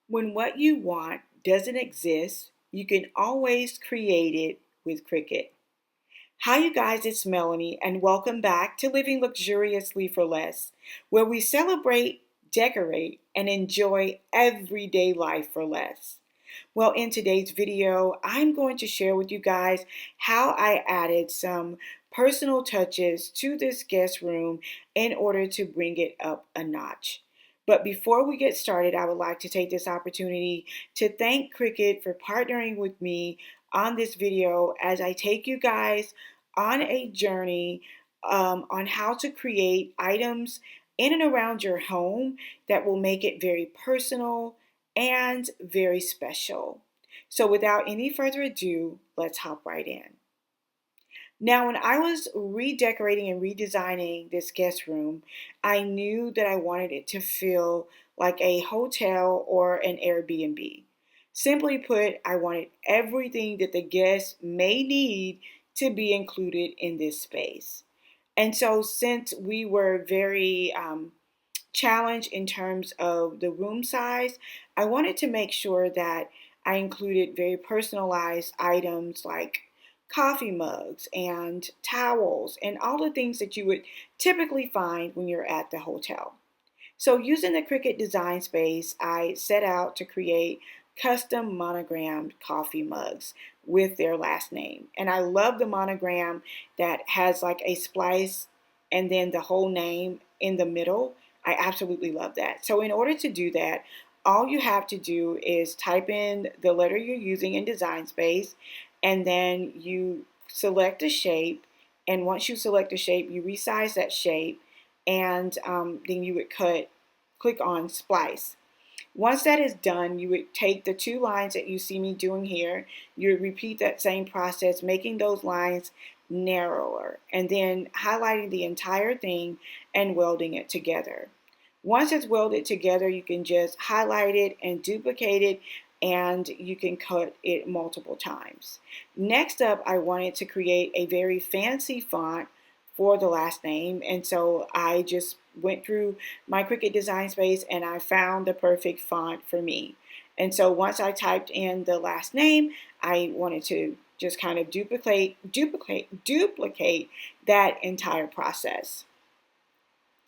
When what you want doesn't exist, you can always create it with Cricut. Hi, you guys, it's Melanie, and welcome back to Living Luxuriously for Less, where we celebrate, decorate, and enjoy everyday life for less. Well, in today's video, I'm going to share with you guys how I added some personal touches to this guest room in order to bring it up a notch. But before we get started, I would like to take this opportunity to thank Cricut for partnering with me on this video as I take you guys on a journey on how to create items in and around your home that will make it very personal and very special. So without any further ado, let's hop right in. Now, when I was redecorating and redesigning this guest room, I knew that I wanted it to feel like a hotel or an Airbnb. Simply put, I wanted everything that the guests may need to be included in this space. And so, since we were very challenge in terms of the room size, I wanted to make sure that I included very personalized items like coffee mugs and towels and all the things that you would typically find when you're at the hotel. So using the Cricut design space, I set out to create custom monogrammed coffee mugs with their last name. And I love the monogram that has like a splice and then the whole name in the middle. I absolutely love that. So in order to do that, all you have to do is type in the letter you're using in design space, and then you select a shape. And once you select a shape, you resize that shape, and then you would click on splice. Once that is done, you would take the two lines that you see me doing here, you would repeat that same process, making those lines narrower, and then highlighting the entire thing and welding it together. Once it's welded together, you can just highlight it and duplicate it, and you can cut it multiple times. Next up, I wanted to create a very fancy font for the last name, and so I just went through my Cricut design space and I found the perfect font for me. And so once I typed in the last name, I wanted to just kind of duplicate that entire process.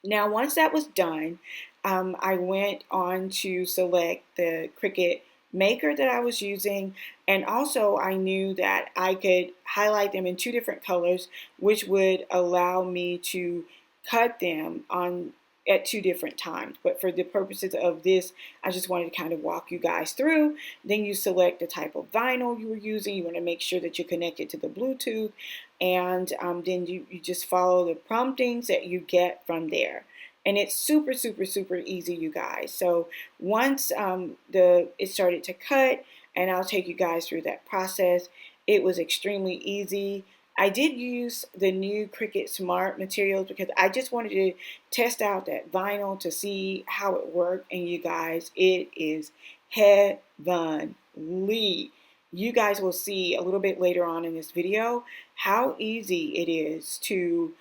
Now, once that was done, I went on to select the Cricut Maker that I was using, and also I knew that I could highlight them in two different colors, which would allow me to cut them on at two different times. But for the purposes of this, I just wanted to kind of walk you guys through. Then you select the type of vinyl you were using. You want to make sure that you're connected to the Bluetooth, and then you just follow the promptings that you get from there. And it's super, super, super easy, you guys. So once it started to cut, and I'll take you guys through that process, it was extremely easy. I did use the new Cricut Smart materials because I just wanted to test out that vinyl to see how it worked. And you guys, it is heavenly. You guys will see a little bit later on in this video how easy it is to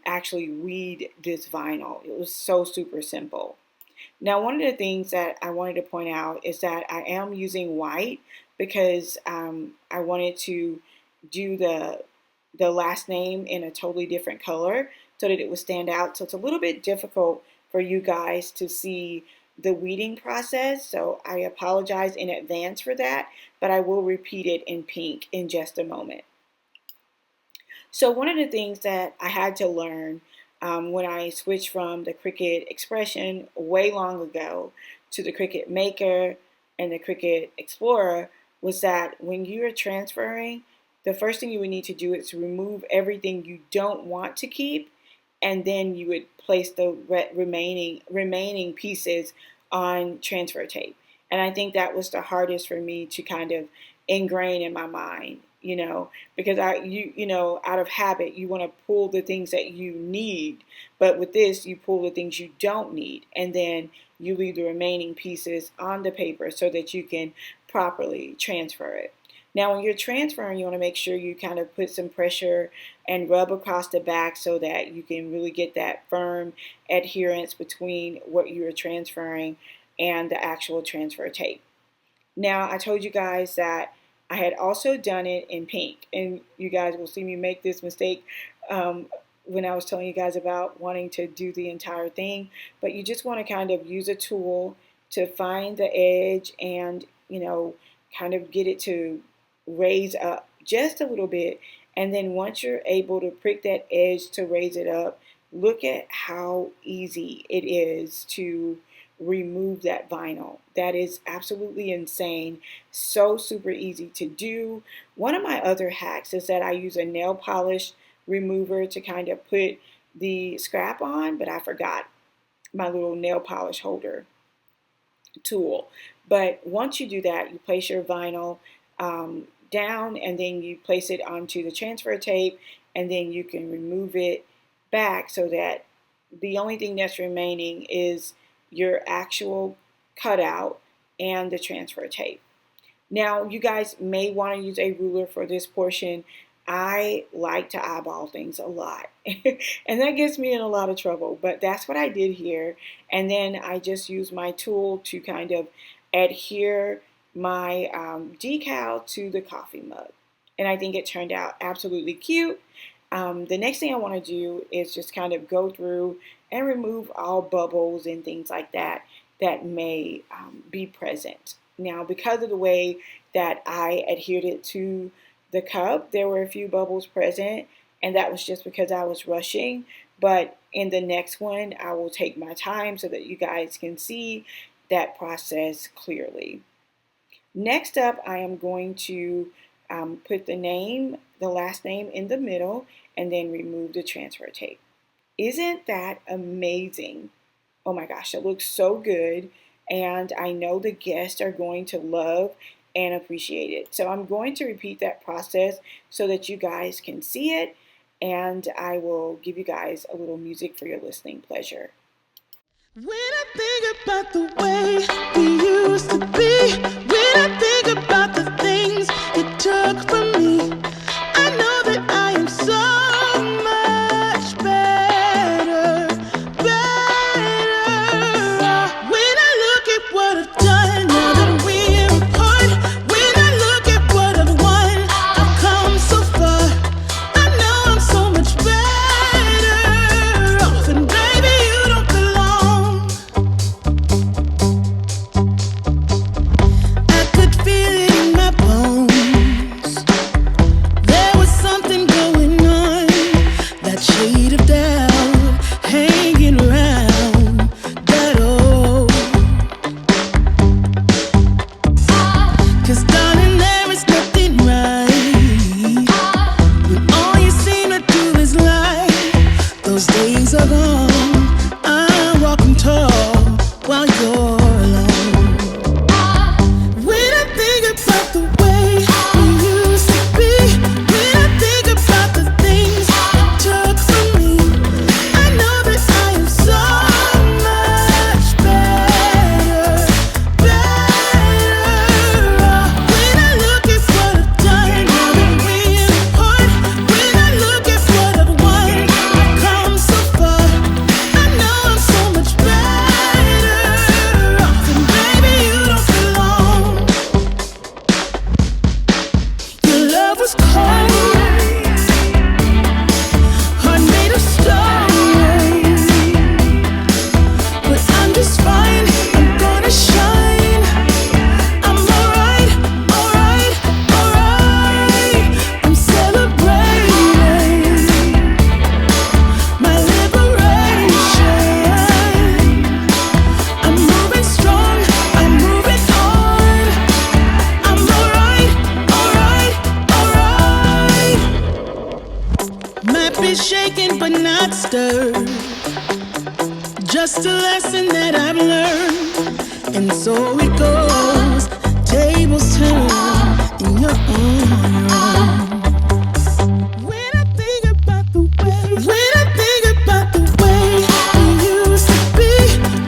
actually weed this vinyl. It was so super simple. Now, one of the things that I wanted to point out is that I am using white because I wanted to do the last name in a totally different color so that it would stand out. So it's a little bit difficult for you guys to see the weeding process. So I apologize in advance for that, but I will repeat it in pink in just a moment. So one of the things that I had to learn when I switched from the Cricut Expression way long ago to the Cricut Maker and the Cricut Explorer was that when you are transferring, the first thing you would need to do is remove everything you don't want to keep, and then you would place the remaining pieces on transfer tape. And I think that was the hardest for me to kind of ingrain in my mind, because out of habit, you want to pull the things that you need, but with this, you pull the things you don't need, and then you leave the remaining pieces on the paper so that you can properly transfer it. Now, when you're transferring, you want to make sure you kind of put some pressure and rub across the back so that you can really get that firm adherence between what you're transferring and the actual transfer tape. Now, I told you guys that I had also done it in pink, and you guys will see me make this mistake when I was telling you guys about wanting to do the entire thing. But you just want to kind of use a tool to find the edge and, kind of get it to raise up just a little bit. And then once you're able to prick that edge to raise it up, look at how easy it is to remove that vinyl. That is absolutely insane. So super easy to do. One of my other hacks is that I use a nail polish remover to kind of put the scrap on, but I forgot my little nail polish holder tool. But once you do that, you place your vinyl down, and then you place it onto the transfer tape, and then you can remove it back so that the only thing that's remaining is your actual cutout and the transfer tape. Now, you guys may want to use a ruler for this portion. I like to eyeball things a lot, and that gets me in a lot of trouble, but that's what I did here. And then I just used my tool to kind of adhere my decal to the coffee mug, and I think it turned out absolutely cute. The next thing I want to do is just kind of go through and remove all bubbles and things like that that may be present. Now, because of the way that I adhered it to the cup, there were a few bubbles present, and that was just because I was rushing. But in the next one, I will take my time so that you guys can see that process clearly. Next up, I am going to put the last name in the middle, and then remove the transfer tape. Isn't that amazing? Oh my gosh, it looks so good, and I know the guests are going to love and appreciate it. So I'm going to repeat that process so that you guys can see it, and I will give you guys a little music for your listening pleasure. When I think about the way we used to be, when I think about the things you took from me, I know that I am so much better. When I look at what I've done, now that we're apart, when I look at what I've won, I've come so far. I know I'm so much better off, and baby, you don't belong. I could feel it in my bones. There was something going on, that shade of doubt hanging around that old. 'Cause darling, there is nothing right when all you seem to do is lie. Those days are gone. I'm walking tall while you're alone. When I think about the way we used to be, when I think about the things you took from me, I know that I am so much better. When I look at what I've done, now that we're apart, when I look at what I've won, I've come so far. I know I'm so much better off, and baby, you don't belong. Your love was cold, heart made of stone, but I'm just fine. I'm gonna shine. I'm alright, alright, alright. I'm celebrating my liberation. I'm moving strong, I'm moving on. I'm alright, alright, alright. Might be shaken but not stirred. Just a lesson that I've learned. And so it goes. Tables turn and you're on your own. When I think about the way, when I think about the way we used to be,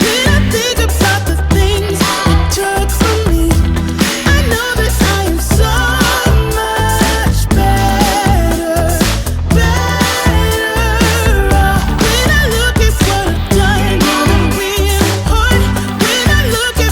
when I think about the things you took from me, I know that I am so much better. When I look at what I've done, now that we're apart, when I look at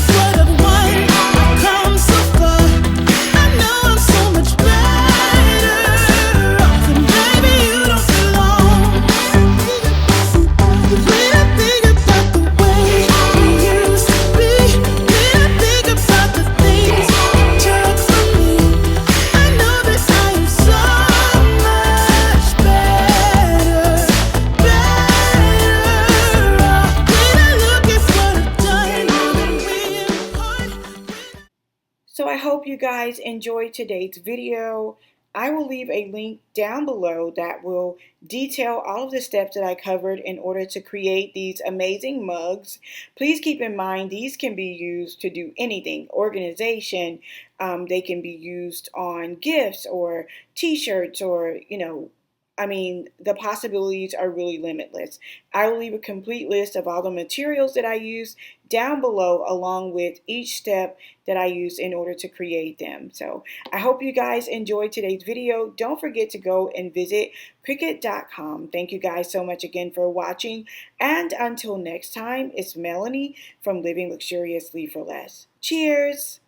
So I hope you guys enjoyed today's video. I will leave a link down below that will detail all of the steps that I covered in order to create these amazing mugs. Please keep in mind these can be used to do anything, organization. They can be used on gifts or t-shirts or, I mean, the possibilities are really limitless. I will leave a complete list of all the materials that I use down below, along with each step that I use in order to create them. So I hope you guys enjoyed today's video. Don't forget to go and visit Cricut.com. Thank you guys so much again for watching. And until next time, it's Melanie from Living Luxuriously for Less. Cheers!